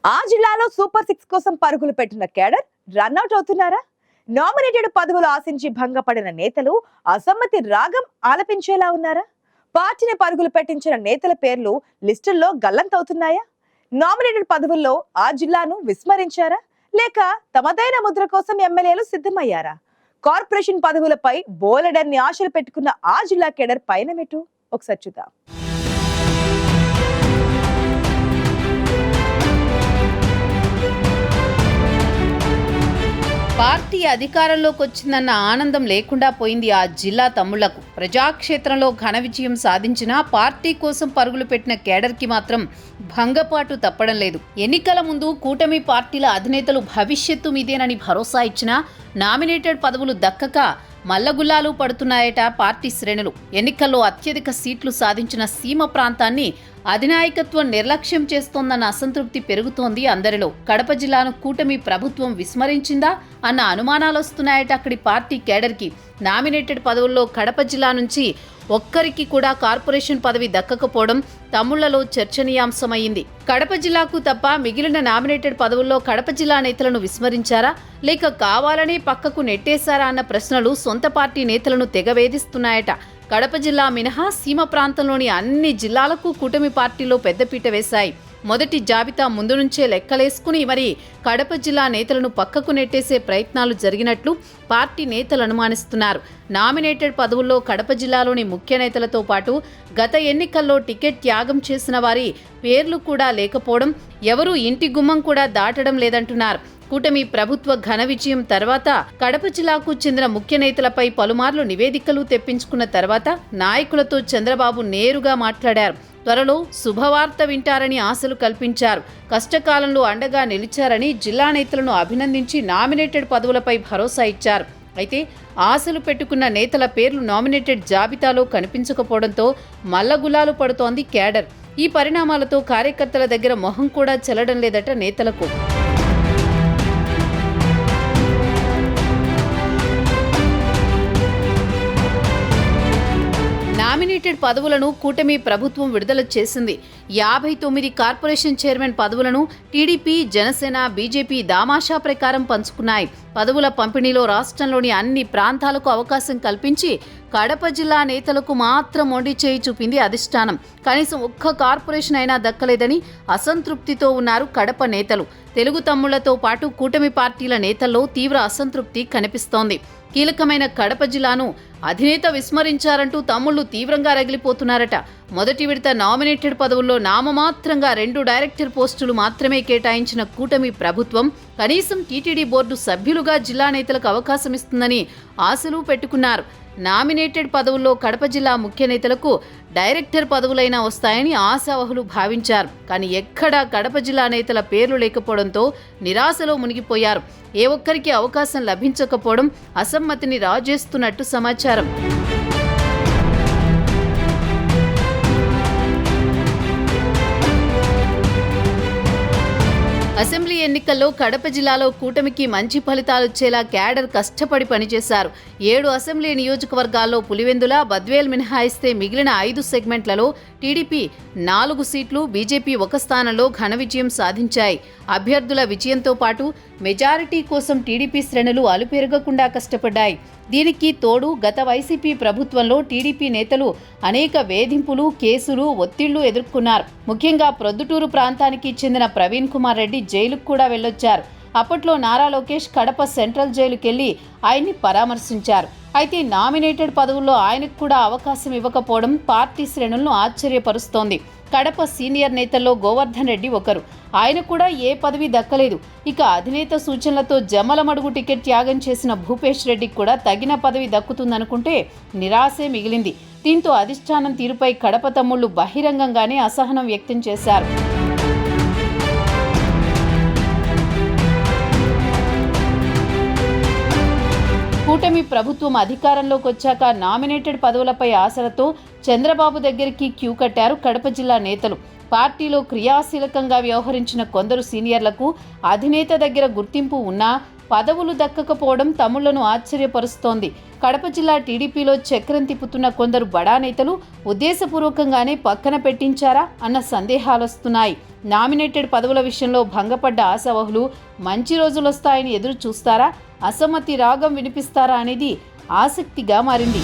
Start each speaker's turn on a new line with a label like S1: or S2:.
S1: ఆ జిల్లాలో super six కోసం పరుగులు పెట్టిన కేడర్ రన్అట్ అవుతున్నారా? నామినేటెడ్ పదవులు ఆశించి భంగపడిన నేతలు అసమ్మతి రాగం ఆలపించేలా ఉన్నారా? పార్టీని పరుగులు పెట్టించిన నేతల పేర్లు లిస్టుల్లో గల్లంతవుతున్నాయా? నామినేటెడ్ పదవుల్లో ఆ జిల్లాను విస్మరించారా, లేక తమదైన ముద్ర కోసం ఎమ్మెల్యేలు సిద్ధమయ్యారా? కార్పొరేషన్ పదవులపై బోలెడన్ని ఆశలు పెట్టుకున్న ఆ జిల్లా కేడర్ పైన మెటు ఒకసారి చూద్దాం.
S2: పార్టీ అధికారంలోకి వచ్చిందన్న ఆనందం లేకుండా పోయింది ఆ జిల్లా తమ్ముళ్లకు. ప్రజాక్షేత్రంలో ఘన విజయం సాధించిన పార్టీ కోసం పరుగులు పెట్టిన కేడర్కి మాత్రం భంగపాటు తప్పడం లేదు. ఎన్నికల ముందు కూటమి పార్టీల అధినేతలు భవిష్యత్తు మీదేనని భరోసా ఇచ్చినా నామినేటెడ్ పదవులు దక్కక మల్లగుల్లాలు పడుతున్నాయట పార్టీ శ్రేణులు. ఎన్నికల్లో అత్యధిక సీట్లు సాధించిన సీమ ప్రాంతాన్ని అధినాయకత్వం నిర్లక్ష్యం చేస్తోందన్న అసంతృప్తి పెరుగుతోంది అందరిలో. కడప జిల్లాను కూటమి ప్రభుత్వం విస్మరించిందా అన్న అనుమానాలొస్తున్నాయట అక్కడి పార్టీ కేడర్కి. నామినేటెడ్ పదవుల్లో కడప జిల్లా నుంచి ఒక్కరికి కూడా కార్పొరేషన్ పదవి దక్కకపోవడం తమ్ముళ్లలో చర్చనీయాంశమైంది. కడప జిల్లాకు తప్ప మిగిలిన నామినేటెడ్ పదవుల్లో కడప జిల్లా నేతలను విస్మరించారా, లేక కావాలనే పక్కకు నెట్టేశారా అన్న ప్రశ్నలు సొంత పార్టీ నేతలను తెగవేధిస్తున్నాయట. కడప జిల్లా మినహా సీమ ప్రాంతంలోని అన్ని జిల్లాలకు కూటమి పార్టీలో పెద్దపీట వేశాయి. మొదటి జాబితా ముందు నుంచే లెక్కలేసుకుని మరి కడప జిల్లా నేతలను పక్కకు నెట్టేసే ప్రయత్నాలు జరిగినట్లు పార్టీ నేతలు అనుమానిస్తున్నారు. నామినేటెడ్ పదవుల్లో కడప జిల్లాలోని ముఖ్య నేతలతో పాటు గత ఎన్నికల్లో టికెట్ త్యాగం చేసిన వారి పేర్లు కూడా లేకపోవడం, ఎవరూ ఇంటి గుమ్మం కూడా దాటడం లేదంటున్నారు. కూటమి ప్రభుత్వ ఘన విజయం తర్వాత కడప జిల్లాకు చెందిన ముఖ్య నేతలపై పలుమార్లు నివేదికలు తెప్పించుకున్న తర్వాత నాయకులతో చంద్రబాబు నేరుగా మాట్లాడారు. త్వరలో శుభవార్త వింటారని ఆశలు కల్పించారు. కష్టకాలంలో అండగా నిలిచారని జిల్లా నేతలను అభినందించి నామినేటెడ్ పదవులపై భరోసా ఇచ్చారు. అయితే ఆశలు పెట్టుకున్న నేతల పేర్లు నామినేటెడ్ జాబితాలో కనిపించకపోవడంతో మల్లగులాలు పడుతోంది కేడర్. ఈ పరిణామాలతో కార్యకర్తల దగ్గర మొహం కూడా చెల్లడం లేదట నేతలకు. నామినేటెడ్ పదవులను కూటమి ప్రభుత్వం విడుదల చేసింది. 59 కార్పొరేషన్ చైర్మన్ పదవులను టీడీపీ, జనసేన, బీజేపీ దామాషా ప్రకారం పంచుకున్నాయి. పదవుల పంపిణీలో రాష్ట్రంలోని అన్ని ప్రాంతాలకు అవకాశం కల్పించి కడప జిల్లా నేతలకు మాత్రం మొండి చేయి చూపింది అధిష్టానం. కనీసం ఒక్క కార్పొరేషన్ అయినా దక్కలేదని అసంతృప్తితో ఉన్నారు కడప నేతలు. తెలుగు తమ్ముళ్లతో పాటు కూటమి పార్టీల నేతల్లో తీవ్ర అసంతృప్తి కనిపిస్తోంది. కీలకమైన కడప జిల్లాను అధినేత విస్మరించారంటూ తమ్ముళ్లు తీవ్రంగా రగిలిపోతున్నారట. మొదటి విడత నామినేటెడ్ పదవుల్లో నామమాత్రంగా 2 డైరెక్టర్ పోస్టులు మాత్రమే కేటాయించిన కూటమి ప్రభుత్వం కనీసం టీటీడీ బోర్డు సభ్యులుగా జిల్లా నేతలకు అవకాశం ఇస్తుందని ఆశలు పెట్టుకున్నారు. నామినేటెడ్ పదవుల్లో కడప జిల్లా ముఖ్య నేతలకు డైరెక్టర్ పదవులైనా వస్తాయని ఆశావహులు భావించారు. కానీ ఎక్కడా కడప జిల్లా నేతల పేర్లు లేకపోవడంతో నిరాశలో మునిగిపోయారు. ఏ ఒక్కరికి అవకాశం లభించకపోవడం అసమ్మతిని రాజేస్తున్నట్టు సమాచారం. అసెంబ్లీ ఎన్నికల్లో కడప జిల్లాలో కూటమికి మంచి ఫలితాలు వచ్చేలా క్యాడర్ కష్టపడి పనిచేశారు. 7 అసెంబ్లీ నియోజకవర్గాల్లో పులివెందుల, బద్వేల్ మినహాయిస్తే మిగిలిన 5 సెగ్మెంట్లలో టీడీపీ 4 సీట్లు, బీజేపీ 1 స్థానంలో ఘన విజయం సాధించాయి. అభ్యర్థుల విజయంతో పాటు మెజారిటీ కోసం టీడీపీ శ్రేణులు అలుపెరగకుండా కష్టపడ్డాయి. దీనికి తోడు గత వైసీపీ ప్రభుత్వంలో టీడీపీ నేతలు అనేక వేధింపులు, కేసులు, ఒత్తిళ్లు ఎదుర్కొన్నారు. ముఖ్యంగా ప్రొద్దుటూరు ప్రాంతానికి చెందిన ప్రవీణ్ కుమార్ రెడ్డి జైలుకు కూడా వెళ్లొచ్చారు. అప్పట్లో నారా లోకేష్ కడప సెంట్రల్ జైలుకెళ్లి ఆయన్ని పరామర్శించారు. అయితే నామినేటెడ్ పదవుల్లో ఆయనకు కూడా అవకాశం ఇవ్వకపోవడం పార్టీ శ్రేణులను ఆశ్చర్యపరుస్తోంది. కడప సీనియర్ నేతల్లో గోవర్ధన్ రెడ్డి ఒకరు. ఆయన కూడా ఏ పదవి దక్కలేదు. ఇక అధినేత సూచనలతో జమ్మలమడుగు టికెట్ త్యాగం చేసిన భూపేష్ రెడ్డికి కూడా తగిన పదవి దక్కుతుందనుకుంటే నిరాశే మిగిలింది. దీంతో అధిష్టానం తీరుపై కడప తమ్ముళ్లు బహిరంగంగానే అసహనం వ్యక్తం చేశారు. కూటమి ప్రభుత్వం అధికారంలోకి వచ్చాక నామినేటెడ్ పదవులపై ఆశలతో చంద్రబాబు దగ్గరికి క్యూ కట్టారు కడప జిల్లా నేతలు. పార్టీలో క్రియాశీలకంగా వ్యవహరించిన కొందరు సీనియర్లకు అధినేత దగ్గర గుర్తింపు ఉన్నా పదవులు దక్కకపోవడం తమ్ముళ్లను ఆశ్చర్యపరుస్తోంది. కడప జిల్లా టీడీపీలో చక్రం తిప్పుతున్న కొందరు బడా నేతలు ఉద్దేశపూర్వకంగానే పక్కన పెట్టించారా అన్న సందేహాలొస్తున్నాయి. నామినేటెడ్ పదవుల విషయంలో భంగపడ్డ ఆశావహులు మంచి రోజులొస్తాయని ఎదురు చూస్తారా, అసమ్మతి రాగం వినిపిస్తారా అనేది ఆసక్తిగా మారింది.